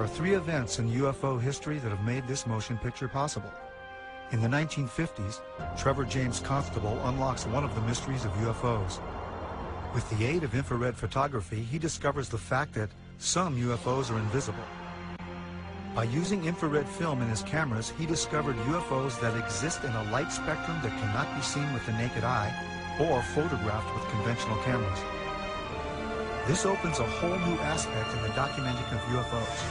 There are three events in UFO history that have made this motion picture possible. In the 1950s, Trevor James Constable unlocks one of the mysteries of UFOs. With the aid of infrared photography, he discovers the fact that some UFOs are invisible. By using infrared film in his cameras, he discovered UFOs that exist in a light spectrum that cannot be seen with the naked eye or photographed with conventional cameras. This opens a whole new aspect in the documenting of UFOs,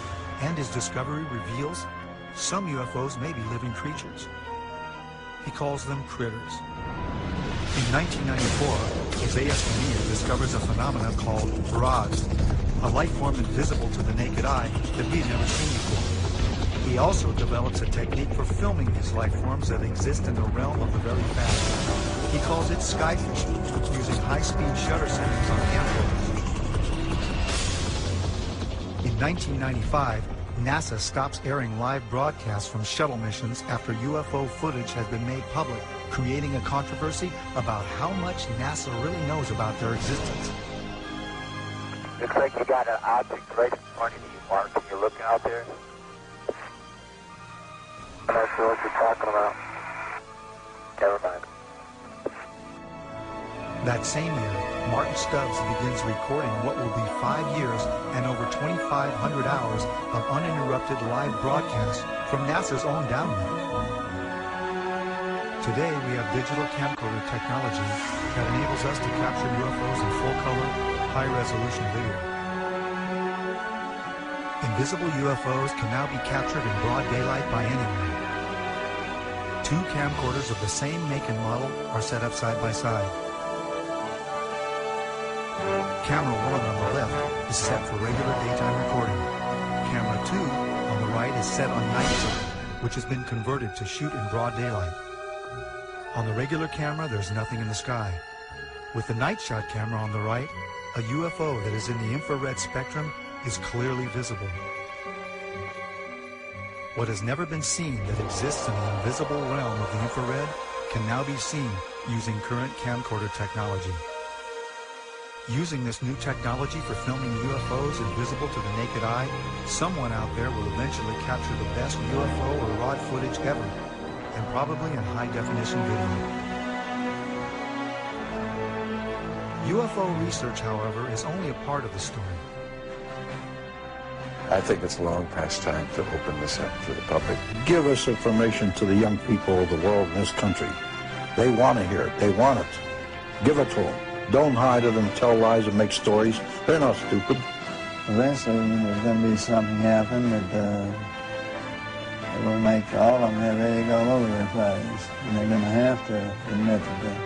and his discovery reveals some UFOs may be living creatures. He calls them critters. In 1994, Isaias Kinnear discovers a phenomenon called Raz, a life form invisible to the naked eye that he had never seen before. He also develops a technique for filming these life forms that exist in the realm of the very fast. He calls it skyfishing, using high-speed shutter settings on camcorders. In 1995, NASA stops airing live broadcasts from shuttle missions after UFO footage has been made public, creating a controversy about how much NASA really knows about their existence. Looks like you got an object right in front of you, Mark. Are you looking out there? I'm not sure what you're talking about. Never mind. That same year, Martin Stubbs begins recording what will be 5 years and over 2,500 hours of uninterrupted live broadcasts from NASA's own downlink. Today, we have digital camcorder technology that enables us to capture UFOs in full-color, high-resolution video. Invisible UFOs can now be captured in broad daylight by anyone. Two camcorders of the same make and model are set up side by side. Camera 1 on the left is set for regular daytime recording. Camera 2 on the right is set on night shot, which has been converted to shoot in broad daylight. On the regular camera, there's nothing in the sky. With the night shot camera on the right, a UFO that is in the infrared spectrum is clearly visible. What has never been seen that exists in the invisible realm of the infrared can now be seen using current camcorder technology. Using this new technology for filming UFOs invisible to the naked eye, someone out there will eventually capture the best UFO or ROD footage ever, and probably in high-definition video. UFO research, however, is only a part of the story. I think it's long past time to open this up to the public. Give us information to the young people of the world in this country. They want to hear it. They want it. Give it to them. Don't hide it and tell lies and make stories. They're not stupid. Eventually, there's going to be something happen that it will make all of them have egg all over their face. And they're going to have to admit that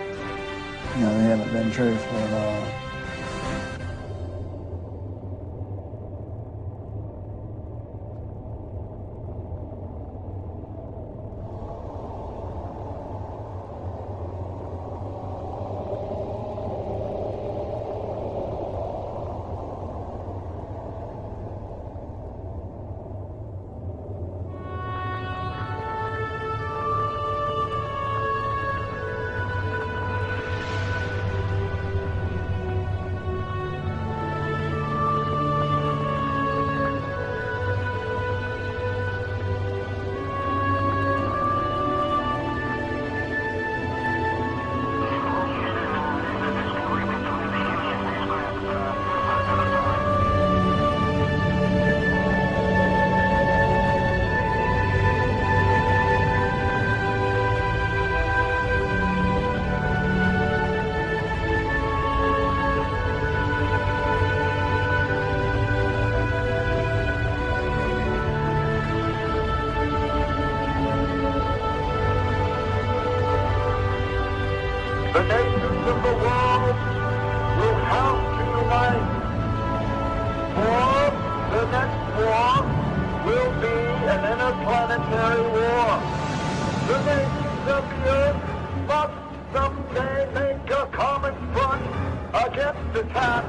they haven't been truthful at all. The nations of the world will have to unite, for the next war will be an interplanetary war. The nations of the earth must someday make a common front against attack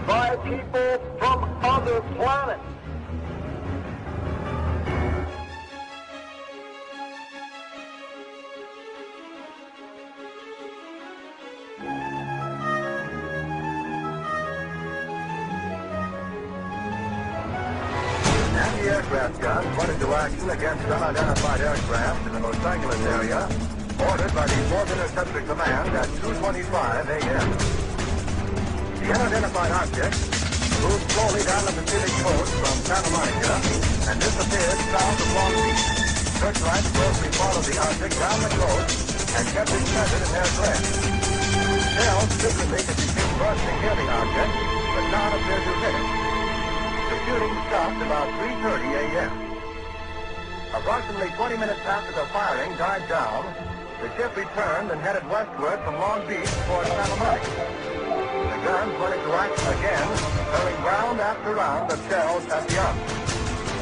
by people from other planets. guns went into action against unidentified aircraft in the Los Angeles area, ordered by the 4th Interceptor Command at 2:25 a.m. The unidentified object moved slowly down the Pacific coast from Santa Monica and disappeared south of Long Beach. Searchlights closely followed the object down the coast and kept it centered in their glare. Shells secretly could be seen bursting near the object, but none appeared to hit it. The shooting stopped about 3:30 a.m. Approximately 20 minutes after the firing died down, the ship returned and headed westward from Long Beach toward Santa Monica. The guns went into action again, throwing round after round of shells at the object.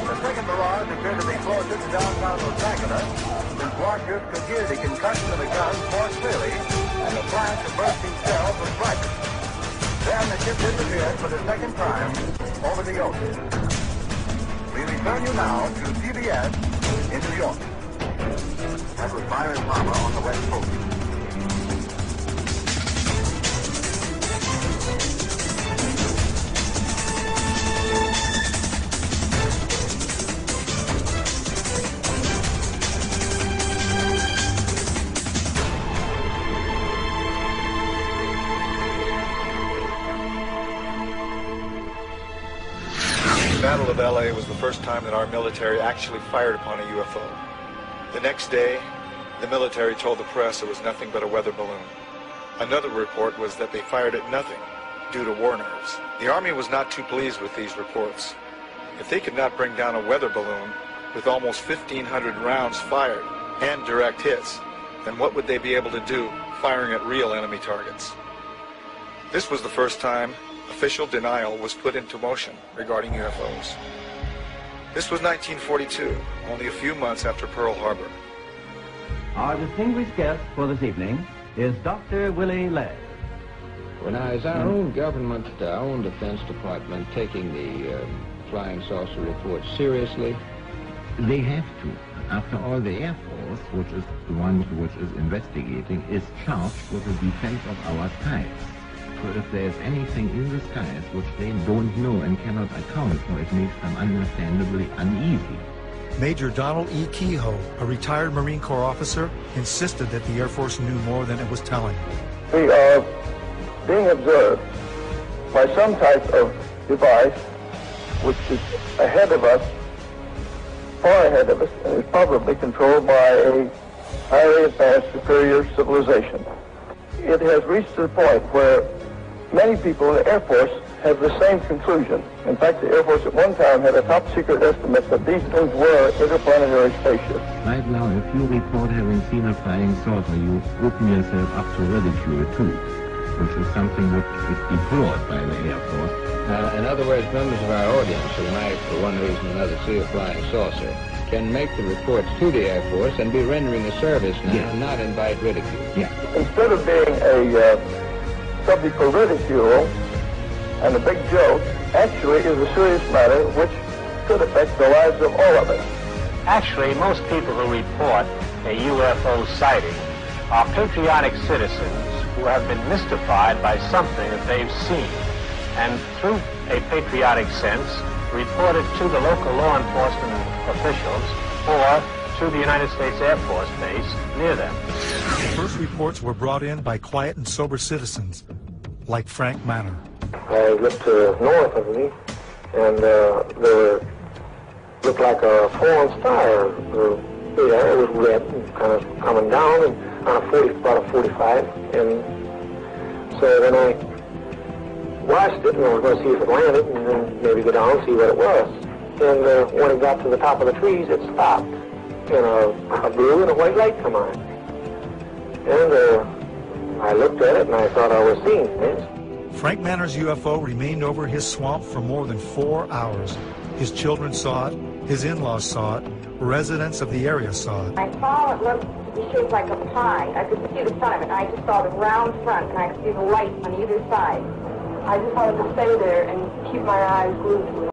The second barrage appeared to be closer to downtown Los Angeles, since watchers could hear the concussion of the guns more clearly, and the flash of bursting shells was brighter. Then the ship disappeared for the second time over the ocean. We return you now to CBS in New York. That was Byron Palmer on the West Coast. The Battle of LA was the first time that our military actually fired upon a UFO. The next day, the military told the press it was nothing but a weather balloon. Another report was that they fired at nothing due to war nerves. The Army was not too pleased with these reports. If they could not bring down a weather balloon with almost 1,500 rounds fired and direct hits, then what would they be able to do firing at real enemy targets? This was the first time official denial was put into motion regarding UFOs. This was 1942, only a few months after Pearl Harbor. Our distinguished guest for this evening is Dr. Willie Led. Well, now, is our own government, our own Defense Department, taking the flying saucer reports seriously? They have to. After all, the Air Force, which is the one which is investigating, is charged with the defense of our skies. So if there is anything in the skies which they don't know and cannot account for, it makes them understandably uneasy. Major Donald E. Kehoe, a retired Marine Corps officer, insisted that the Air Force knew more than it was telling. We are being observed by some type of device which is ahead of us, far ahead of us, and is probably controlled by a highly advanced superior civilization. It has reached the point where many people in the Air Force have the same conclusion. In fact, the Air Force at one time had a top-secret estimate that these things were interplanetary spaceships. Right now, if you report having seen a flying saucer, you open yourself up to ridicule too, which is something which is deplored by the Air Force. In other words, members of our audience who might, for one reason or another, see a flying saucer can make the reports to the Air Force and be rendering a service now, and not invite ridicule. Yeah. Instead of being a subject for ridicule and a big joke, actually is a serious matter which could affect the lives of all of us. Actually, most people who report a UFO sighting are patriotic citizens who have been mystified by something that they've seen, and through a patriotic sense, report it to the local law enforcement officials or to the United States Air Force base near them. The first reports were brought in by quiet and sober citizens, like Frank Manor. I looked north of me, and there looked like a fallen star. The air was red and kind of coming down, and on about a 45. And so then I watched it, and I was going to see if it landed, and then maybe go down and see what it was. And when it got to the top of the trees, it stopped, and a blue and a white light come on. And I looked at it, and I thought I was seeing things. Frank Manor's UFO remained over his swamp for more than 4 hours. His children saw it, his in-laws saw it, residents of the area saw it. I saw it looked to be shaped like a pie. I could see the front of it, and I just saw the round front, and I could see the lights on either side. I just wanted to stay there and keep my eyes glued to it.